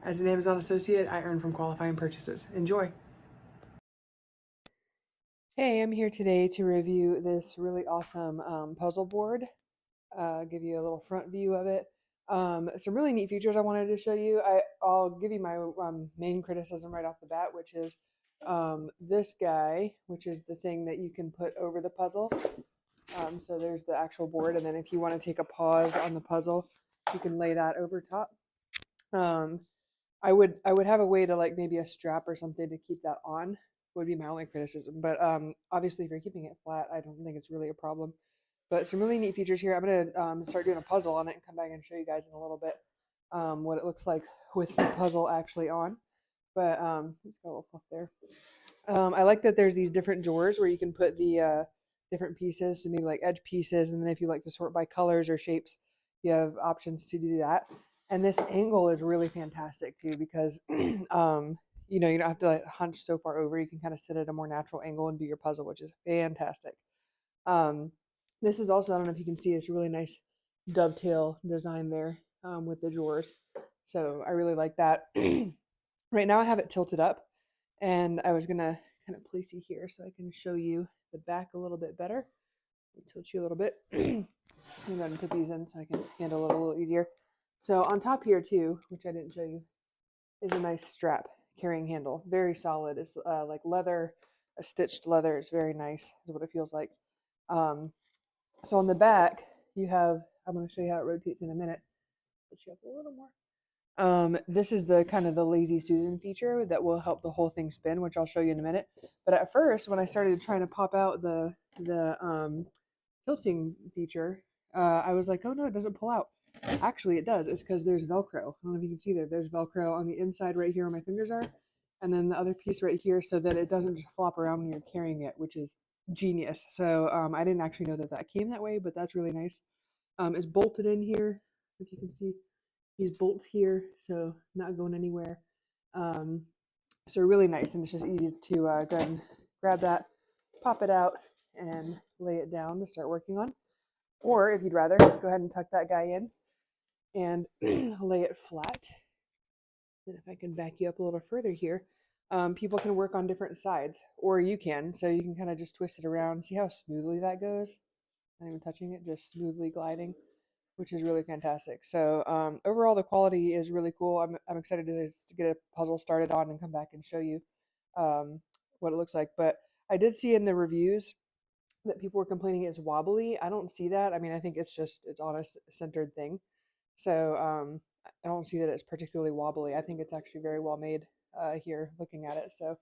As an Amazon associate, I earn from qualifying purchases. Enjoy. Hey, I'm here today to review this really awesome puzzle board. Give you a little front view of it. Some really neat features I wanted to show you. I'll give you my main criticism right off the bat, which is this guy, which is the thing that you can put over the puzzle. So there's the actual board, and then if you want to take a pause on the puzzle, you can lay that over top. I would have a way to, like, maybe a strap or something to keep that on, would be my only criticism. But obviously if you're keeping it flat, I don't think it's really a problem. But some really neat features here. I'm gonna start doing a puzzle on it and come back and show you guys in a little bit what it looks like with the puzzle actually on. But it's got a little fluff there. I like that there's these different drawers where you can put the different pieces, so maybe like edge pieces, and then if you like to sort by colors or shapes, you have options to do that. And this angle is really fantastic too, because you don't have to like hunch so far over. You can kind of sit at a more natural angle and do your puzzle, which is fantastic. This is also, I don't know if you can see, it's a really nice dovetail design there with the drawers. So I really like that. Right now I have it tilted up, and I was gonna kind of place you here so I can show you the back a little bit better. I'll tilt you a little bit. I'm going to put these in so I can handle it a little easier. So on top here too, which I didn't show you, is a nice strap carrying handle. Very solid. It's like leather, a stitched leather. It's very nice, is what it feels like. So on the back, you have, I'm going to show you how it rotates in a minute. Put you up a little more. This is the kind of the lazy Susan feature that will help the whole thing spin, which I'll show you in a minute. But at first, when I started trying to pop out the tilting feature, I was like, oh no, it doesn't pull out. Actually, it does. It's because there's Velcro. I don't know if you can see there. There's Velcro on the inside right here where my fingers are, and then the other piece right here, so that it doesn't just flop around when you're carrying it, which is genius. So I didn't actually know that that came that way, but that's really nice. It's bolted in here, if you can see. These bolts here, so not going anywhere. So really nice, and it's just easy to go ahead and grab that, pop it out, and lay it down to start working on. Or if you'd rather, go ahead and tuck that guy in and lay it flat. And if I can back you up a little further here, people can work on different sides, or you can. So you can kind of just twist it around. See how smoothly that goes? Not even touching it, just smoothly gliding, which is really fantastic. So overall, the quality is really cool. I'm excited to get a puzzle started on and come back and show you what it looks like. But I did see in the reviews that people were complaining it's wobbly. I don't see that. I mean, I think it's on a centered thing. So I don't see that it's particularly wobbly. I think it's actually very well made here looking at it. So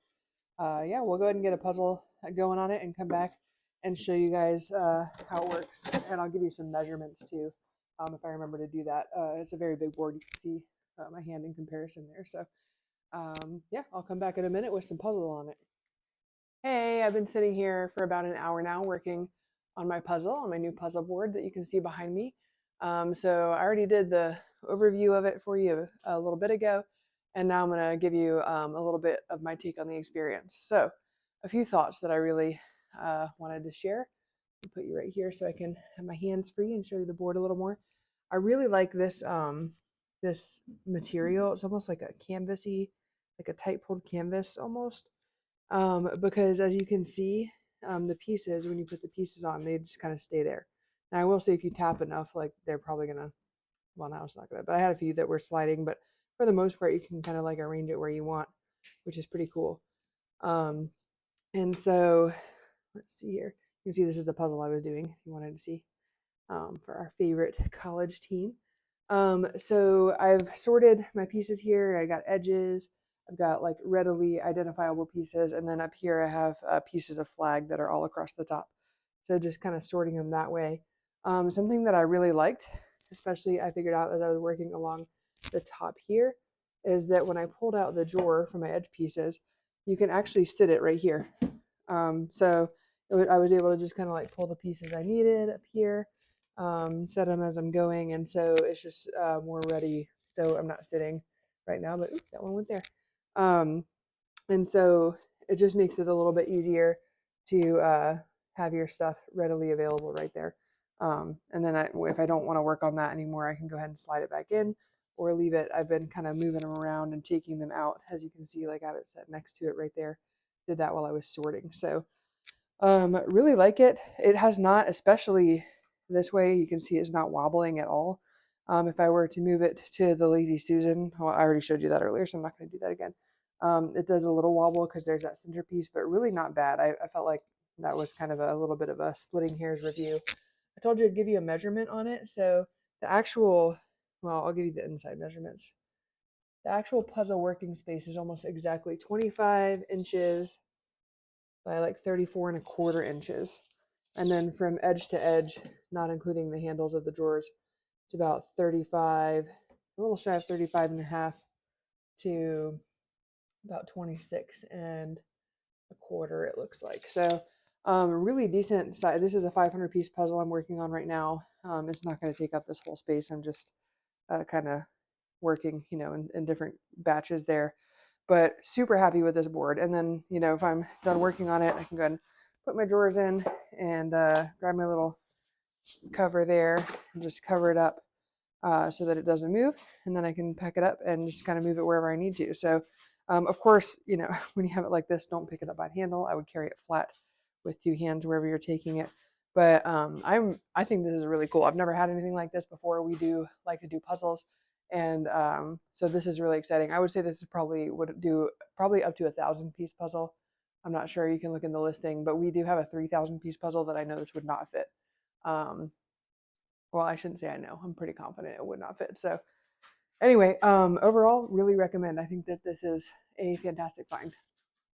yeah, we'll go ahead and get a puzzle going on it and come back and show you guys how it works. And I'll give you some measurements too, if I remember to do that. It's a very big board. You can see my hand in comparison there. So yeah, I'll come back in a minute with some puzzle on it. Hey, I've been sitting here for about an hour now working on my puzzle, on my new puzzle board that you can see behind me. So I already did the overview of it for you a little bit ago, and now I'm going to give you a little bit of my take on the experience. So a few thoughts that I really wanted to share. I'll put you right here so I can have my hands free and show you the board a little more. I really like this this material. It's almost like a canvasy, like a tight pulled canvas almost. Because as you can see, the pieces, when you put the pieces on, they just kind of stay there. Now I will say if you tap enough, like they're probably gonna, well, now it's not gonna, but I had a few that were sliding, but for the most part, you can kind of like arrange it where you want, which is pretty cool. And so let's see here. You can see this is the puzzle I was doing if you wanted to see, for our favorite college team. So I've sorted my pieces here. I got edges. I've got like readily identifiable pieces, and then up here I have pieces of flag that are all across the top. So just kind of sorting them that way. Something that I really liked, especially I figured out as I was working along the top here, is that when I pulled out the drawer for my edge pieces, you can actually sit it right here. So I was able to just kind of like pull the pieces I needed up here, set them as I'm going, and so it's just more ready. So I'm not sitting right now, but oops, that one went there. And so it just makes it a little bit easier to have your stuff readily available right there. And then if I don't want to work on that anymore, I can go ahead and slide it back in, or leave it. I've been kind of moving them around and taking them out. As you can see, like I have it set next to it right there. Did that while I was sorting. So really like it. It has not, especially this way, you can see it's not wobbling at all. If I were to move it to the Lazy Susan, well, I already showed you that earlier, so I'm not going to do that again. It does a little wobble because there's that centerpiece, but really not bad. I felt like that was kind of a little bit of a splitting hairs review. I told you I'd give you a measurement on it. So the actual, well, I'll give you the inside measurements. The actual puzzle working space is almost exactly 25 inches by like 34 1/4 inches. And then from edge to edge, not including the handles of the drawers, it's about 35, a little shy of 35 1/2 to about 26 1/4, it looks like. So really decent size. This is a 500-piece puzzle I'm working on right now. It's not going to take up this whole space. I'm just kind of working, in different batches there. But super happy with this board. And then, if I'm done working on it, I can go ahead and put my drawers in and grab my little cover there and just cover it up so that it doesn't move. And then I can pack it up and just kind of move it wherever I need to. So, of course, when you have it like this, don't pick it up by handle. I would carry it flat with 2 hands wherever you're taking it. But I think this is really cool. I've never had anything like this before. We do like to do puzzles, and so this is really exciting. I would say this is would do probably up to 1,000-piece puzzle. I'm not sure. You can look in the listing, but we do have a 3,000-piece puzzle that I know this would not fit. Well, I shouldn't say I know. I'm pretty confident it would not fit. So anyway, overall, really recommend. I think that this is a fantastic find.